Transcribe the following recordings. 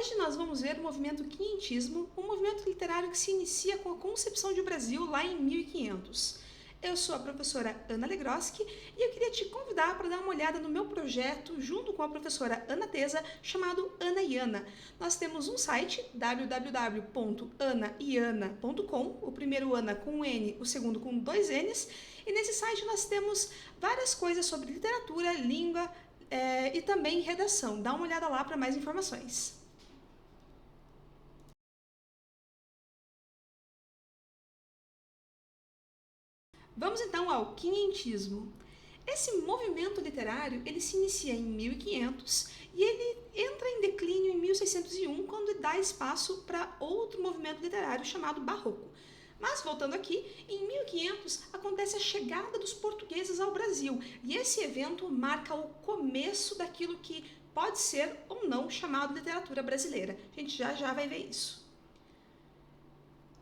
Hoje nós vamos ver o movimento quinhentismo, um movimento literário que se inicia com a concepção de Brasil lá em 1500. Eu sou a professora Ana Legroski e eu queria te convidar para dar uma olhada no meu projeto junto com a professora Ana Tesa, chamado Ana e Ana. Nós temos um site, www.anaiana.com, o primeiro Ana com um N, o segundo com dois N's, e nesse site nós temos várias coisas sobre literatura, língua e também redação. Dá uma olhada lá para mais informações. Vamos então ao quinhentismo. Esse movimento literário ele se inicia em 1500 e ele entra em declínio em 1601, quando dá espaço para outro movimento literário chamado barroco. Mas, voltando aqui, em 1500 acontece a chegada dos portugueses ao Brasil, e esse evento marca o começo daquilo que pode ser ou não chamado literatura brasileira. A gente já vai ver isso.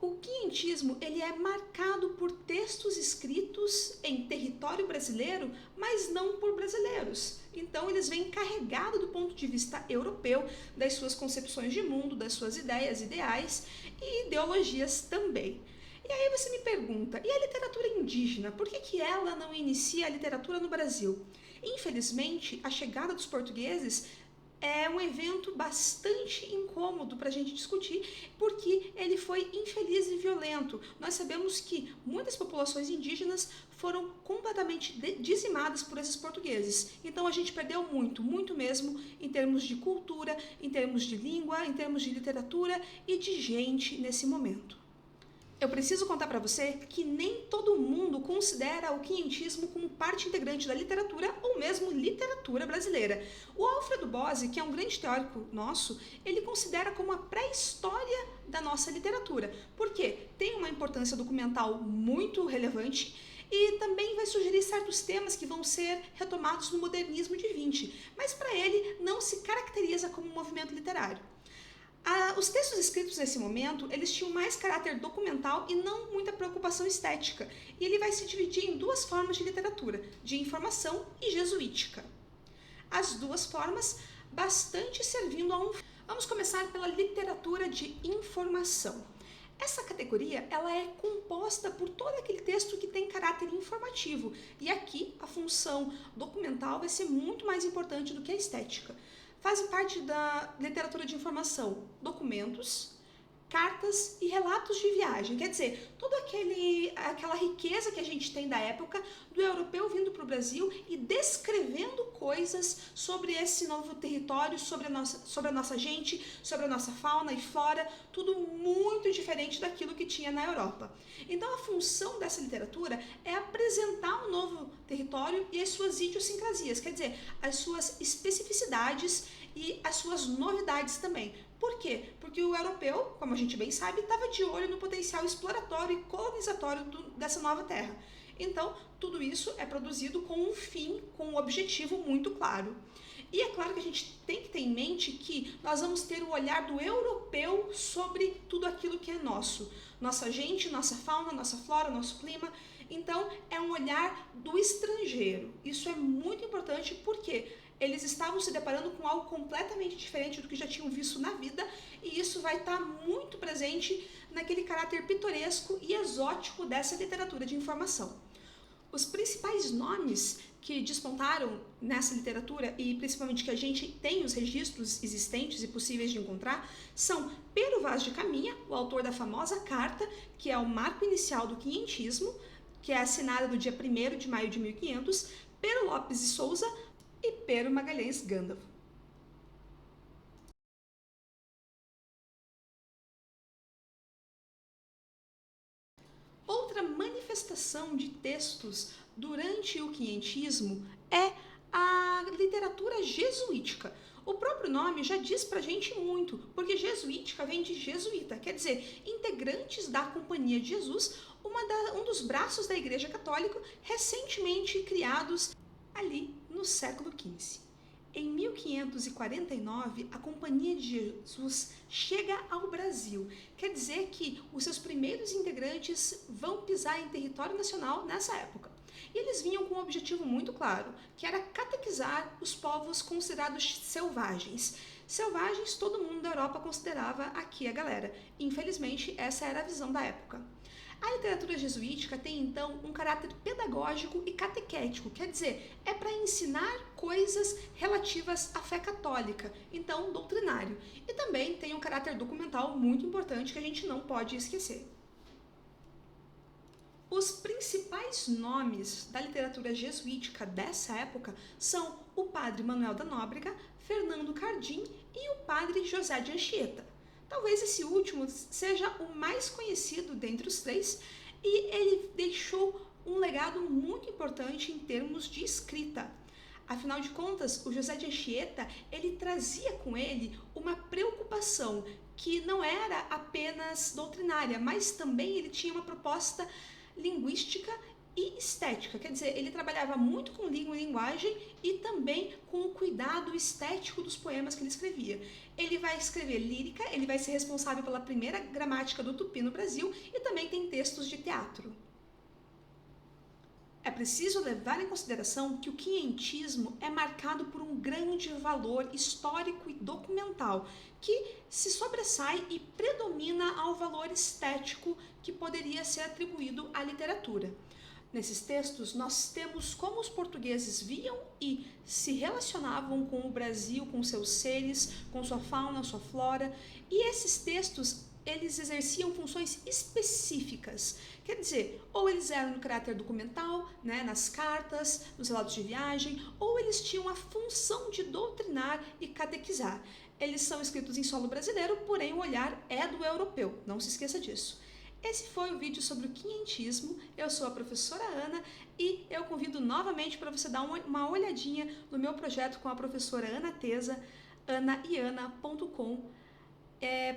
O quinhentismo ele é marcado por textos escritos em território brasileiro, mas não por brasileiros. Então eles vêm carregados do ponto de vista europeu, das suas concepções de mundo, das suas ideias, ideais e ideologias também. E aí você me pergunta, e a literatura indígena? Por que ela não inicia a literatura no Brasil? Infelizmente, a chegada dos portugueses é um evento bastante incômodo para a gente discutir, porque ele foi infeliz e violento. Nós sabemos que muitas populações indígenas foram completamente dizimadas por esses portugueses. Então a gente perdeu muito, muito mesmo, em termos de cultura, em termos de língua, em termos de literatura e de gente nesse momento. Eu preciso contar para você que nem todo mundo considera o quinhentismo como parte integrante da literatura ou mesmo literatura brasileira. O Alfredo Bose, que é um grande teórico nosso, ele considera como a pré-história da nossa literatura, porque tem uma importância documental muito relevante e também vai sugerir certos temas que vão ser retomados no modernismo de 20, mas para ele não se caracteriza como um movimento literário. Os textos escritos nesse momento, eles tinham mais caráter documental e não muita preocupação estética. E ele vai se dividir em duas formas de literatura, de informação e jesuítica. As duas formas bastante servindo a um... Vamos começar pela literatura de informação. Essa categoria ela é composta por todo aquele texto que tem caráter informativo. E aqui a função documental vai ser muito mais importante do que a estética. Fazem parte da literatura de informação documentos, cartas e relatos de viagem. Quer dizer, toda aquela riqueza que a gente tem da época do europeu vindo para o Brasil e descrevendo coisas sobre esse novo território, sobre a nossa gente, sobre a nossa fauna e flora, tudo muito diferente daquilo que tinha na Europa. Então a função dessa literatura é apresentar um novo território e as suas idiosincrasias, quer dizer, as suas especificidades e as suas novidades também. Por quê? Porque o europeu, como a gente bem sabe, estava de olho no potencial exploratório e colonizatório dessa nova terra. Então, tudo isso é produzido com um fim, com um objetivo muito claro. E é claro que a gente tem que ter em mente que nós vamos ter o olhar do europeu sobre tudo aquilo que é nosso. Nossa gente, nossa fauna, nossa flora, nosso clima. Então, é um olhar do estrangeiro. Isso é muito importante porque eles estavam se deparando com algo completamente diferente do que já tinham visto na vida, e isso vai estar muito presente naquele caráter pitoresco e exótico dessa literatura de informação. Os principais nomes que despontaram nessa literatura, e principalmente que a gente tem os registros existentes e possíveis de encontrar, são Pero Vaz de Caminha, o autor da famosa Carta, que é o marco inicial do quinhentismo, que é assinada no dia 1º de maio de 1500, Pero Lopes de Souza e Pero Magalhães Gandalf. Outra manifestação de textos durante o quinhentismo é a literatura jesuítica. O próprio nome já diz pra gente muito, porque jesuítica vem de jesuíta, quer dizer, integrantes da Companhia de Jesus, um dos braços da Igreja Católica, recentemente criados ali no século XV. Em 1549, a Companhia de Jesus chega ao Brasil. Quer dizer que os seus primeiros integrantes vão pisar em território nacional nessa época. E eles vinham com um objetivo muito claro, que era catequizar os povos considerados selvagens. Selvagens, todo mundo da Europa considerava aqui a galera. Infelizmente, essa era a visão da época. A literatura jesuítica tem então um caráter pedagógico e catequético, quer dizer, é para ensinar coisas relativas à fé católica, então doutrinário. E também tem um caráter documental muito importante que a gente não pode esquecer. Os principais nomes da literatura jesuítica dessa época são o padre Manuel da Nóbrega, Fernando Cardim e o padre José de Anchieta. Talvez esse último seja o mais conhecido dentre os três e ele deixou um legado muito importante em termos de escrita. Afinal de contas, o José de Anchieta, ele trazia com ele uma preocupação que não era apenas doutrinária, mas também ele tinha uma proposta linguística e estética, quer dizer, ele trabalhava muito com língua e linguagem e também com o cuidado estético dos poemas que ele escrevia. Ele vai escrever lírica, ele vai ser responsável pela primeira gramática do tupi no Brasil e também tem textos de teatro. É preciso levar em consideração que o quinhentismo é marcado por um grande valor histórico e documental, que se sobressai e predomina ao valor estético que poderia ser atribuído à literatura. Nesses textos, nós temos como os portugueses viam e se relacionavam com o Brasil, com seus seres, com sua fauna, sua flora, e esses textos eles exerciam funções específicas, quer dizer, ou eles eram no caráter documental, nas cartas, nos relatos de viagem, ou eles tinham a função de doutrinar e catequizar. Eles são escritos em solo brasileiro, porém o olhar é do europeu, não se esqueça disso. Esse foi o vídeo sobre o quinhentismo, eu sou a professora Ana e eu convido novamente para você dar uma olhadinha no meu projeto com a professora Ana Tesa, anaiana.com,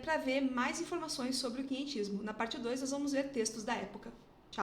para ver mais informações sobre o quinhentismo. Na parte 2 nós vamos ver textos da época.